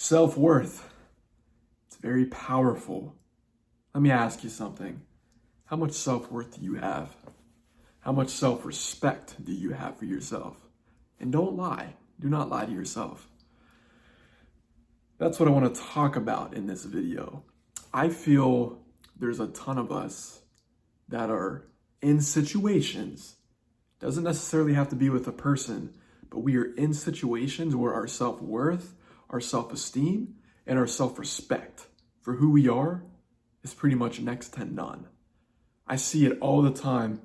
Self-worth. It's very powerful. Let me ask you something. How much self-worth do you have? How much self-respect do you have for yourself? And don't lie. Do not lie to yourself. That's what I want to talk about in this video. I feel there's a ton of us that are in situations, doesn't necessarily have to be with a person, but we are in situations where our self-worth, our self-esteem, and our self-respect for who we are is pretty much next to none. I see it all the time.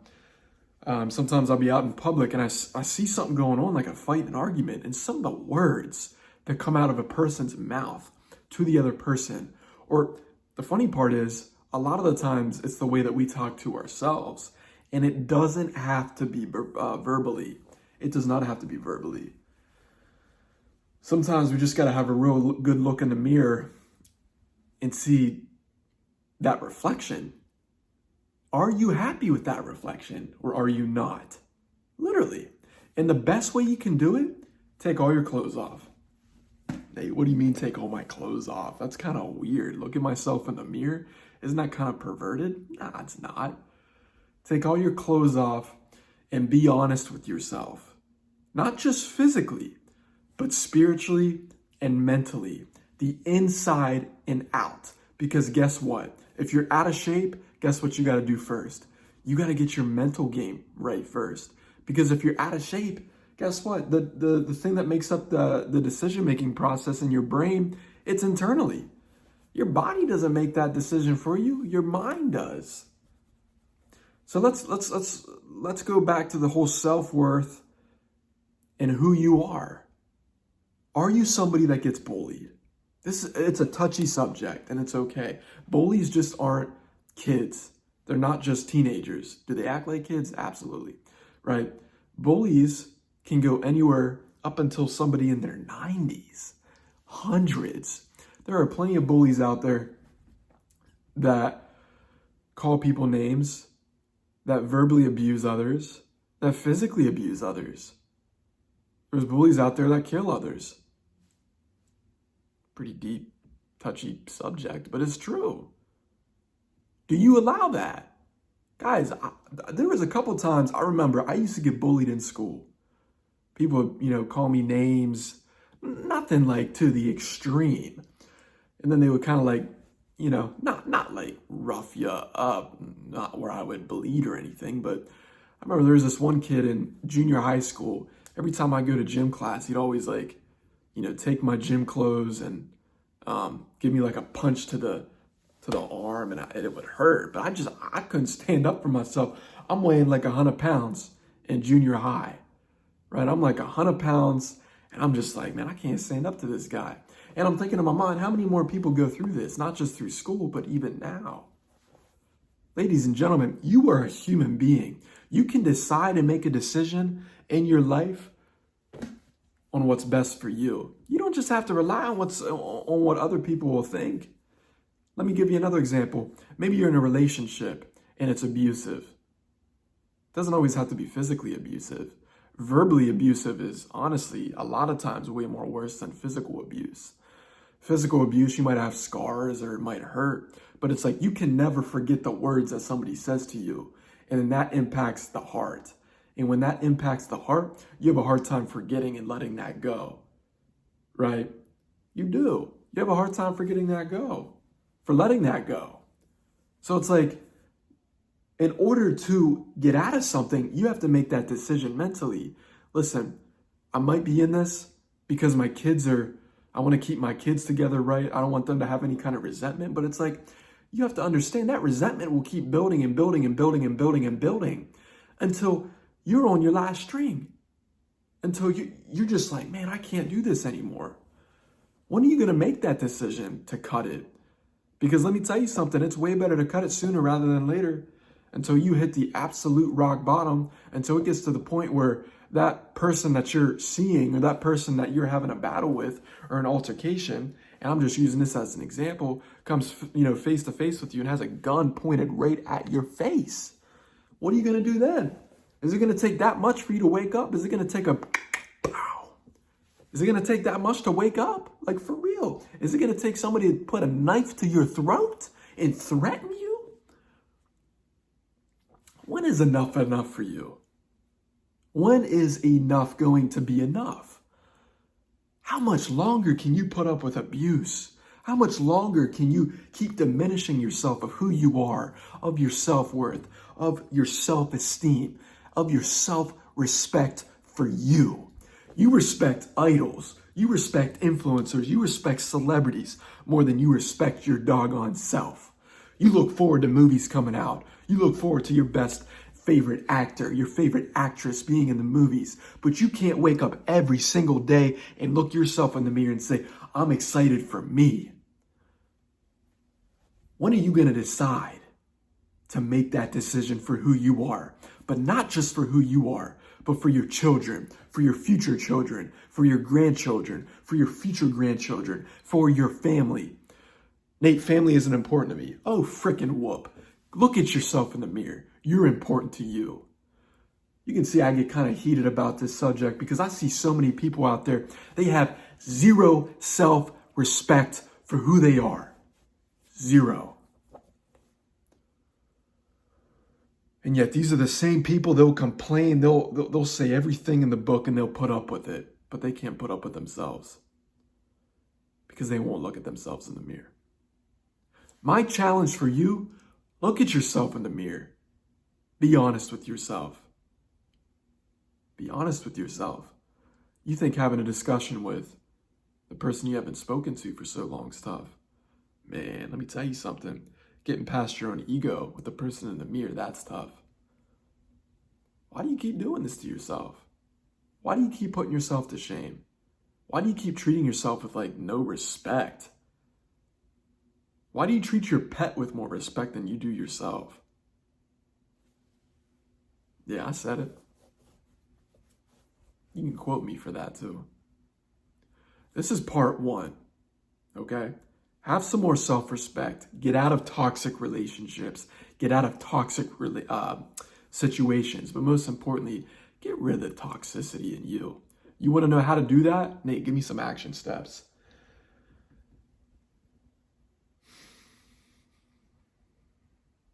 Sometimes I'll be out in public and I see something going on, like a fight, an argument, and some of the words that come out of a person's mouth to the other person. Or the funny part is, a lot of the times it's the way that we talk to ourselves. And it doesn't have to be verbally. It does not have to be verbally. Sometimes we just got to have a real good look in the mirror and see that reflection. Are you happy with that reflection or are you not? Literally. And the best way you can do it, take all your clothes off. Hey, what do you mean take all my clothes off? That's kind of weird. Look at myself in the mirror. Isn't that kind of perverted? Nah, it's not. Take all your clothes off and be honest with yourself. Not just physically, but spiritually and mentally. The inside and out. Because guess what? If you're out of shape, guess what you got to do first? You got to get your mental game right first. Because if you're out of shape, guess what? The thing that makes up the decision-making process in your brain, it's internally. Your body doesn't make that decision for you. Your mind does. So let's go back to the whole self-worth and who you are. Are you somebody that gets bullied? It's a touchy subject and it's okay. Bullies just aren't kids. They're not just teenagers. Do they act like kids? Absolutely. Right? Bullies can go anywhere up until somebody in their 90s, hundreds. There are plenty of bullies out there that call people names, that verbally abuse others, that physically abuse others. There's bullies out there that kill others. Pretty deep, touchy subject, but it's true. Do you allow that? Guys, there was a couple times I remember I used to get bullied in school. People, call me names, nothing like to the extreme. And then they would kind of like, not like rough you up, not where I would bleed or anything. But I remember there was this one kid in junior high school. Every time I go to gym class, he'd always like, take my gym clothes and give me like a punch to the arm, and it would hurt. But I couldn't stand up for myself. I'm weighing like 100 pounds in junior high, right? I'm like 100 pounds, and I'm just like, man, I can't stand up to this guy. And I'm thinking in my mind, how many more people go through this? Not just through school, but even now. Ladies and gentlemen, you are a human being. You can decide and make a decision in your life on what's best for you. You don't just have to rely on what other people will think. Let me give you another example. Maybe you're in a relationship and it's abusive. It doesn't always have to be physically abusive. Verbally abusive is honestly a lot of times way more worse than physical abuse. Physical abuse, you might have scars or it might hurt, but it's like you can never forget the words that somebody says to you, and then that impacts the heart. And when that impacts the heart, you have a hard time forgetting and letting that go, right? You do. You have a hard time forgetting that go, for letting that go. So it's like, in order to get out of something, you have to make that decision mentally. Listen, I might be in this because I want to keep my kids together, right? I don't want them to have any kind of resentment, but it's like, you have to understand that resentment will keep building and building and building and building and building until you're on your last string. Until you're just like, man, I can't do this anymore. When are you going to make that decision to cut it? Because let me tell you something, it's way better to cut it sooner rather than later. Until you hit the absolute rock bottom, until it gets to the point where that person that you're seeing or that person that you're having a battle with or an altercation, and I'm just using this as an example, comes face to face with you and has a gun pointed right at your face. What are you going to do then? Is it going to take that much for you to wake up? Is it going to take a pow? Is it going to take that much to wake up? Like, for real? Is it going to take somebody to put a knife to your throat and threaten you? When is enough for you? When is enough going to be enough? How much longer can you put up with abuse? How much longer can you keep diminishing yourself of who you are, of your self-worth, of your self-esteem, of your self-respect for you? You respect idols. You respect influencers. You respect celebrities more than you respect your doggone self. You look forward to movies coming out. You look forward to your best favorite actor, your favorite actress being in the movies. But you can't wake up every single day and look yourself in the mirror and say, I'm excited for me. When are you going to decide to make that decision for who you are? But not just for who you are, but for your children, for your future children, for your grandchildren, for your future grandchildren, for your family. Nate, family isn't important to me. Oh, frickin' whoop. Look at yourself in the mirror. You're important to you. You can see I get kind of heated about this subject because I see so many people out there, they have zero self-respect for who they are. Zero. And yet these are the same people, they'll complain, they'll say everything in the book and they'll put up with it, but they can't put up with themselves because they won't look at themselves in the mirror. My challenge for you, look at yourself in the mirror. Be honest with yourself. Be honest with yourself. You think having a discussion with the person you haven't spoken to for so long is tough. Man, let me tell you something. Getting past your own ego with the person in the mirror, that's tough. Why do you keep doing this to yourself? Why do you keep putting yourself to shame? Why do you keep treating yourself with no respect? Why do you treat your pet with more respect than you do yourself? Yeah, I said it. You can quote me for that too. This is part 1, okay? Have some more self-respect. Get out of toxic relationships. Get out of toxic situations. But most importantly, get rid of the toxicity in you. You want to know how to do that? Nate, give me some action steps.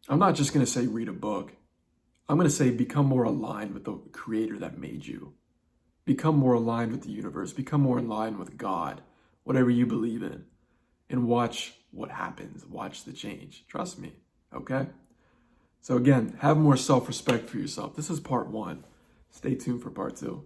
I'm not just going to say read a book. I'm going to say become more aligned with the creator that made you. Become more aligned with the universe. Become more aligned with God, whatever you believe in. And watch what happens. Watch the change. Trust me, okay? So again, have more self-respect for yourself. This is part 1. Stay tuned for part 2.